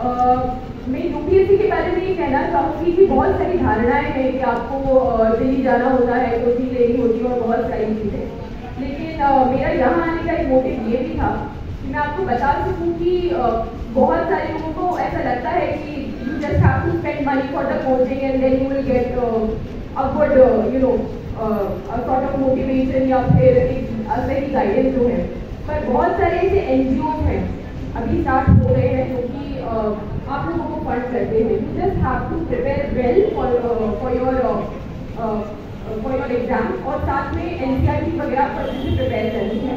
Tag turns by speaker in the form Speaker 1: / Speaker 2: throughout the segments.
Speaker 1: मैं यूपीएससी के बारे में ये कहना चाहूँगी कि बहुत सारी धारणाएं हैं कि आपको दिल्ली जाना होता है, कोचिंग लेनी होती है और बहुत सारी चीज़ें। लेकिन मेरा यहाँ आने का एक मोटिव ये भी था कि मैं आपको बता सकूँ कि बहुत सारे लोगों को ऐसा लगता है कि you just have to spend money for the coaching and then you will get upward sort of motivation या फिर एक सही गाइडेंस जो है। पर बहुत सारे ऐसे एनजीओ हैं अभी स्टार्ट हो रहे हैं जो कि आप लोगों को फंड करते हैं। You just have to prepare well for your exam और साथ में एनसीईआरटी वगैरह पर भी प्रिपेयर करनी है।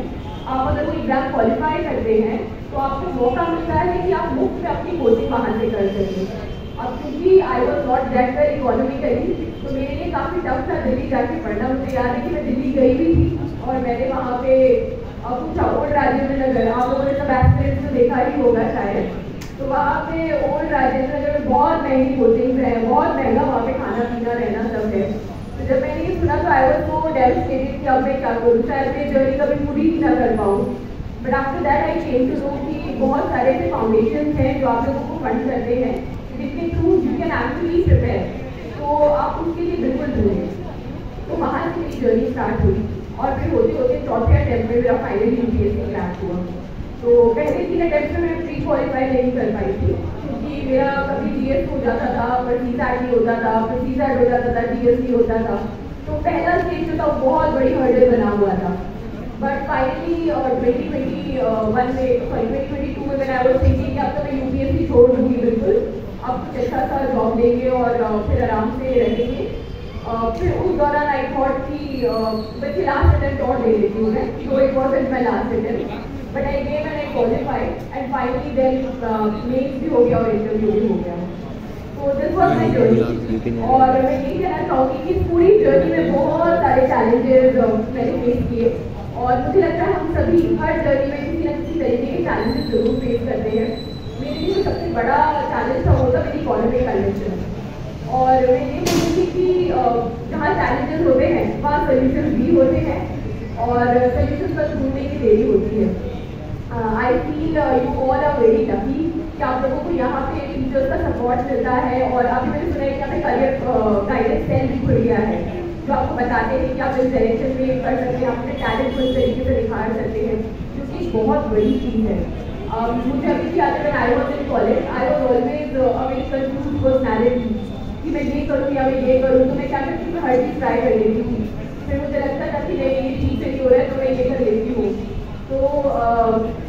Speaker 1: आप अगर कोई एग्जाम क्वालिफाई करते हैं तो आपको मौका मिलता है कि आप मुफ्त में अपनी कोचिंग वहाँ से कर सकें। अब क्योंकि I was not that well economically तो मेरे लिए काफ़ी टफ था दिल्ली जाके पढ़ना। मुझे याद है कि मैं दिल्ली गई भी थी और मैंने वहाँ पे पूछा ओल्ड राजेंद्र नगर, आप लोगों ने सब एस्पिरेंट्स तो देखा ही होगा शायद, तो वहाँ पे ओल्ड राजेंद्र नगर में बहुत महंगी कोचिंग है, बहुत महंगा वहाँ पे खाना पीना रहना सब है। तो जब मैंने ये सुना तो आई वॉज सो डेवस्टेटेड कि अब मैं क्या करूँ, शायद ये जर्नी कभी पूरी ही ना कर पाऊँ। But after that I came to know कि बहुत सारे ऐसे फाउंडेशन हैं जो आप लोगों को फंड करते हैं जिनके through you can actually prepare, तो आप उसके लिए बिल्कुल ढूंढें। तो वहाँ से मेरी जर्नी स्टार्ट हुई और फिर होते होते चौथे अटेम्प्ट में मेरा फाइनली यूपीएससी क्रैक हुआ। तो पहले 3 अटेम्प्ट में मैं प्री क्वालिफाई नहीं कर पाई थी क्योंकि मेरा कभी जीएस हो जाता था, पर सीसैट नहीं होता था, फिर सीसैट हो जाता था, जीएस नहीं होता था। तो पहला स्टेज जो था बहुत बड़ी हर्डल बना हुआ था। बट फाइनली 2022 में मैंने आई वाज थिंकिंग कि अब तो मैं यूपीएससी छोड़ दूँगी बिल्कुल, अब कुछ अच्छा सा जॉब लेंगे और फिर आराम से रहेंगे। फिर उस दौरान आई थॉट कि बच्चे लास्ट अटेम्प्ट और दे लेती हूँ मैं, तो it wasn't my last attempt, but I game and I qualified and finally then mains भी हो गया और इंटरव्यू भी हो गया। तो दिस वाज माय जर्नी। और मैं यही कहना चाहूँगी कि पूरी जर्नी में बहुत सारे चैलेंजेस मैंने फेस किए और मुझे लगता है हम सभी हर जर्नी में किसी न किसी तरीके के चैलेंजेस जरूर फेस करते हैं। मेरे लिए जो सबसे बड़ा चैलेंज था वो था मेरी इकोनॉमिक कंडीशन। और मैं ये बोलूँगी कि जहाँ चैलेंजेस होते हैं वहाँ सोल्यूशन भी होते हैं और सोल्यूशन पर ढूंढने की देरी होती है। I feel you all are very lucky कि आप लोगों को यहाँ पे टीचर्स का सपोर्ट मिलता है और अभी मैंने सुना है कि यहाँ पे करियर गाइडेंस सेल भी खुल गया है जो आपको बताते हैं कि आप इस डायरेक्शन में कर सकते हैं, अपने टैलेंट को इस तरीके से दिखा सकते हैं, जो कि बहुत बड़ी चीज़ है। मुझे अभी भी याद है when I was in college I was always a very confused personality कि मैं ये करूँ या मैं ये करूँ, तो मैं क्या करती हूँ हर चीज़ ट्राई कर लेती थी। फिर मुझे लगता था कि नहीं ये चीज़ सही हो रहा है तो मैं ये कर लेती हूँ। तो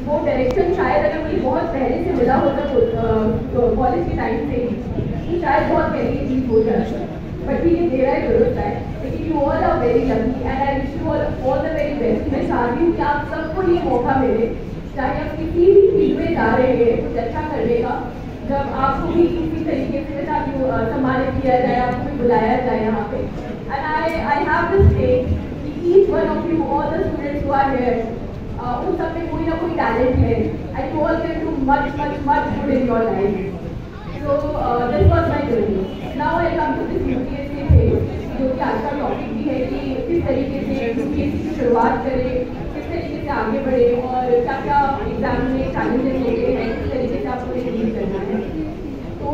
Speaker 1: वो डायरेक्शन शायद अगर मुझे बहुत पहले से मिला होता तो कॉलेज के टाइम से तो शायद बहुत पहले ये चीज़ हो जाती। बट ठीक है, मेरा जरूरत है, लेकिन you all are very lucky and I wish you all the very best. मैं चाहती हूँ कि आप सबको ये मौका मिले, चाहे आप किसी भी फील्ड में जा रहे हैं कुछ अच्छा करने का, जब आपको भी किसी तरीके से सम्मानित किया जाए, आपको भी बुलाया जाए यहाँ पे। And I have this faith कि each one of you all the students who are here उन सब में कोई ना कोई टैलेंट है and you all can do much much much good in your life. So this was my journey. Now I come to this UPSC phase, जो कि आज का टॉपिक भी है कि किस तरीके से यूपीएससी की शुरुआत करें, किस तरीके से आगे बढ़े और क्या क्या एग्जाम में चैलेंजेस होते हैं, किस तरीके से आपको डील करना है। तो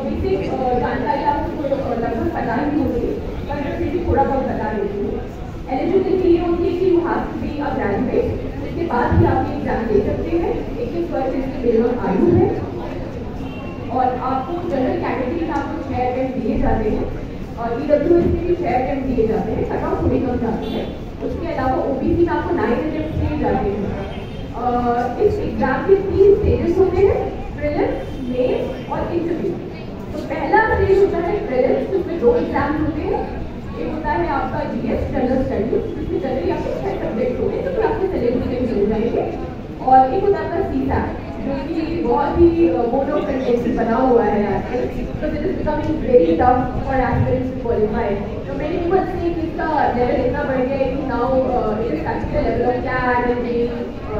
Speaker 1: बेसिक जानकारी आपको लगभग पता ही होगी, पर मैं फिर भी थोड़ा बहुत बता देती हूँ। एलिजिबिलिटी ये होती है कि you have to be a graduate, इसके बाद ही आप एग्जाम दे सकते हैं। 21 वर्ष इसकी मिनिमम आयु है और आपको जनरल कैटेगरी में आपको 6 अटेम्प्ट दिए जाते हैं और ईडब्ल्यूएस के भी 6 अटेम्प्ट दिए जाते हैं, कट ऑफ थोड़ी कम जाती है। उसके अलावा ओबीसी में आपको 9 अटेम्प्ट दिए जाते हैं। इस एग्जाम के 3 स्टेजेस होते हैं, प्रीलिम्स, मेंस और इंटरव्यू। तो पहला स्टेज होता है प्रीलिम्स, जिसमें 2 एग्जाम होते हैं। एक होता है आपका जीएस जनरल स्टडीज, जिसमें जनरली आपके 6 सब्जेक्ट होते हैं, तो फिर आपके सिलेबस में मिल जाएंगे। और एक होता है आपका सीसैट, जो कि बहुत ही मोड ऑफ कंटेंट बना हुआ है आजकल, तो this is becoming very tough for aspirants to qualify. तो मेरी उम्र से इसका लेवल इतना बढ़ गया है कि now it is touching the level of CAT and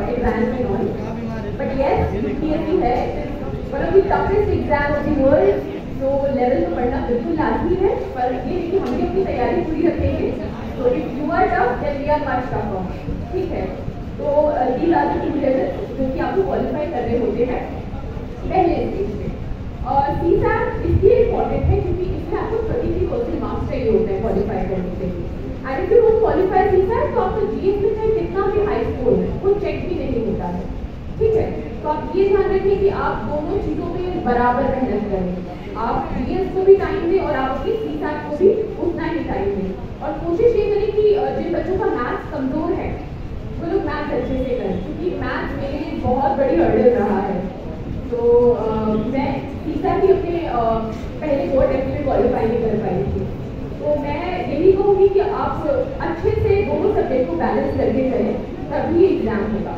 Speaker 1: exams and all. But yes, UPSC है one of the toughest exam of the world, तो लेवल तो पढ़ना बिल्कुल लाजमी है, पर ये कि हम भी अपनी तैयारी पूरी रखेंगे। तो if you are tough then we are much tougher, ठीक है। तो दीज आर द 2 लेवल्स जो कि आपको क्वालिफाई करने होते हैं पहले स्टेज में। CSAT इसलिए इम्पॉर्टेंट है क्योंकि इसमें आपको 33% मार्क्स चाहिए होते हैं क्वालिफाई करने के लिए। And if you don't qualify CSAT तो आपका GS में चाहे कितना भी हाई स्कोर है वो चेक भी नहीं होता है, ठीक है। तो आप ये ध्यान रखें कि आप दोनों चीज़ों में बराबर मेहनत करें, आप GS को भी टाइम दें और आप अपनी CSAT को भी उतना ही टाइम दें। और कोशिश ये करें कि जिन बच्चों का मैथ्स कमज़ोर है वो लोग मैथ्स अच्छे से करें, क्योंकि मैथ्स मेरे लिए बहुत बड़ी हर्डल रहा है। तो मैं CSAT ही अपने पहले 2 अटेम्प्ट में क्वालिफाई नहीं कर पाई थी। तो मैं यही कहूँगी कि आप अच्छे से दोनों सब्जेक्ट को बैलेंस करके करें, तभी एग्जाम होगा।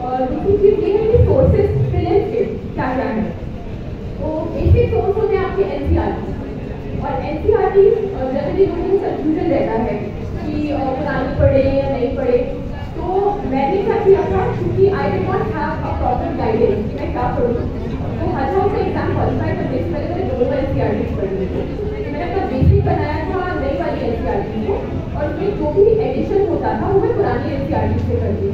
Speaker 1: और दूसरी चीज़ ये है कि सोर्सेज प्रीलिम्स के क्या क्या है। तो बेसिक सोर्स होते हैं आपके NCERT, और NCERT जनरली लोगों को कंफ्यूजन रहता है कि पुरानी पढ़े या नहीं पढ़े। तो मैंने क्या किया था, क्योंकि I did not have a proper guidance कि मैं क्या पढ़ूँ, तो हर हाउस से एग्जाम क्वालिफाई करने से पहले मैंने दोनों NCERT पढ़ ली थी। मैंने अपना बेसिक बनाया था नई वाली NCERT को, और उसमें जो भी एडिशन होता था वो मैं पुरानी NCERT से करती